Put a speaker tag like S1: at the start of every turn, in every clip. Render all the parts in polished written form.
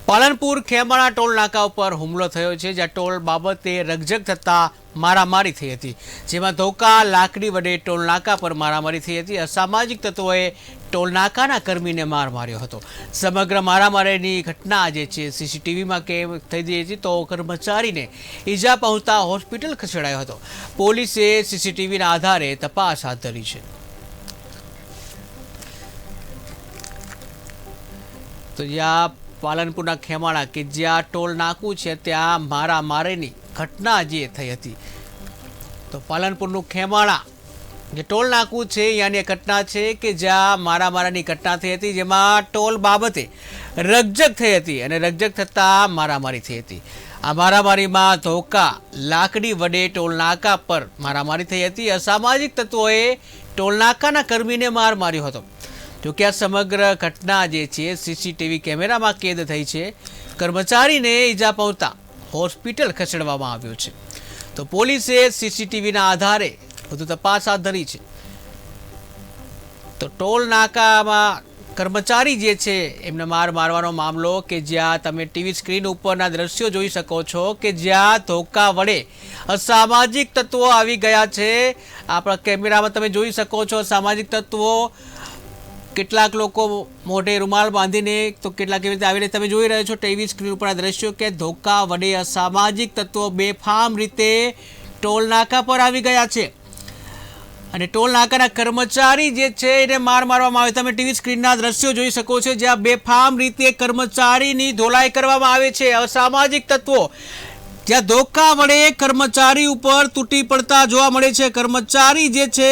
S1: Palanpur Khemana toll નાકા ઉપર હુમલો થયો છે, જ્યાં ટોલ બાબતે રકઝક થતાં મારામારી થઈ હતી, જેમાં ધોકા લાકડી વડે ટોલ નાકા પર મારામારી થઈ હતી। અસામાજિક તત્વોએ ટોલ નાકાના કર્મીને માર માર્યો હતો। સમગ્ર મારામારીની ઘટના જે છે સીસીટીવીમાં કેમ થઈ ગઈ હતી, તો કર્મચારીને ઈજા પહોંચતા હોસ્પિટલ ખસેડાયો હતો। પોલીસે સીસીટીવીના આધારે તપાસ હાથ ધરી છે। તો જ્યાં પાલનપુરના ખેમાણા કે જ્યાં ટોલ નાકું છે ત્યાં મારામારીની ઘટના જે થઈ હતી, તો પાલનપુરનું ખેમાણા જે ટોલ નાકું છે ત્યાંની ઘટના છે કે જ્યાં મારામારીની ઘટના થઈ હતી, જેમાં ટોલ બાબતે રકઝક થઈ હતી અને રકઝક થતાં મારામારી થઈ હતી। આ મારામારીમાં ધોકા લાકડી વડે ટોલ નાકા પર મારામારી થઈ હતી। અસામાજિક તત્વોએ ટોલ નાકાના કર્મીને માર માર્યો હતો। જોકે આ સમગ્ર ઘટના જે છે સીસીટીવી કેમેરામાં કેદ થઈ છે। કર્મચારીને ઈજા પહોંચતા હોસ્પિટલ ખસેડવામાં આવ્યો છે। તો પોલીસે સીસીટીવીના આધારે વધુ તપાસ હાથ ધરી છે। તો ટોલ નાકામાં કર્મચારી જે છે એમને માર મારવાનો મામલો કે જ્યાં તમે ટીવી સ્ક્રીન ઉપરના દ્રશ્યો જોઈ શકો છો કે જ્યાં ધોકા વડે અસામાજિક તત્વો આવી ગયા છે। આપણા કેમેરામાં તમે જોઈ શકો છો અસામાજિક તત્વો, કેટલાક લોકો મોઢે રૂમાલ બાંધીને, તો કેટલાક એવી રીતે આવીને તમે જોઈ રહ્યા છો ટીવી સ્ક્રીન ઉપરના દ્રશ્યો કે ધોકા વડે અસામાજિક તત્વો બેફામ રીતે ટોલ નાકા પર આવી ગયા છે અને ટોલ નાકાના કર્મચારી જે છે એને માર મારવામાં આવે। તમે ટીવી સ્ક્રીનના દ્રશ્યો જોઈ શકો છો જ્યાં બેફામ રીતે કર્મચારીની ધોલાઈ કરવામાં આવે છે। અસામાજિક તત્વો જ્યાં ધોકા વડે કર્મચારી ઉપર તૂટી પડતા જોવા મળે છે। કર્મચારી જે છે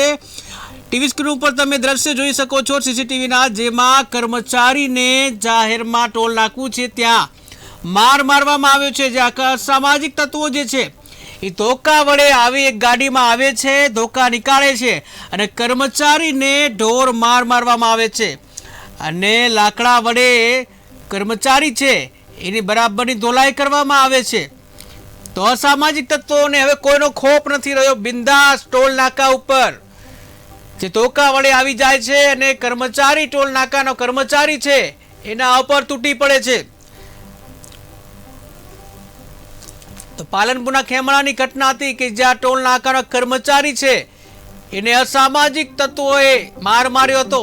S1: ટીવી સ્ક્રીન ઉપર તમે દ્રશ્ય જોઈ શકો છો સીસીટીવીના, જેમાં કર્મચારીને જાહેરમાં ટોલ નાકું છે ત્યાં માર મારવામાં આવ્યો છે। જ્યાં સામાજિક તત્વો જે છે એ ધોકા વડે આવી એક ગાડીમાં આવે છે, ધોકા નીકાળે છે અને કર્મચારીને ઢોર માર મારવામાં આવે છે અને લાકડા વડે કર્મચારી છે એની બરાબરની ધોલાઈ કરવામાં આવે છે। તો અસામાજિક તત્વોને હવે કોઈનો ખોફ નથી રહ્યો। બિંદાસ ટોલ નાકા ઉપર જે ધોકા વડે આવી જાય છે અને કર્મચારી ટોલ નાકાનો કર્મચારી છે એના ઉપર તૂટી પડે છે। તો પાલનપુરના ખેમાણાની ઘટના હતી કે જ્યાં ટોલ નાકાનો કર્મચારી છે એને અસામાજિક તત્વોએ માર માર્યો હતો।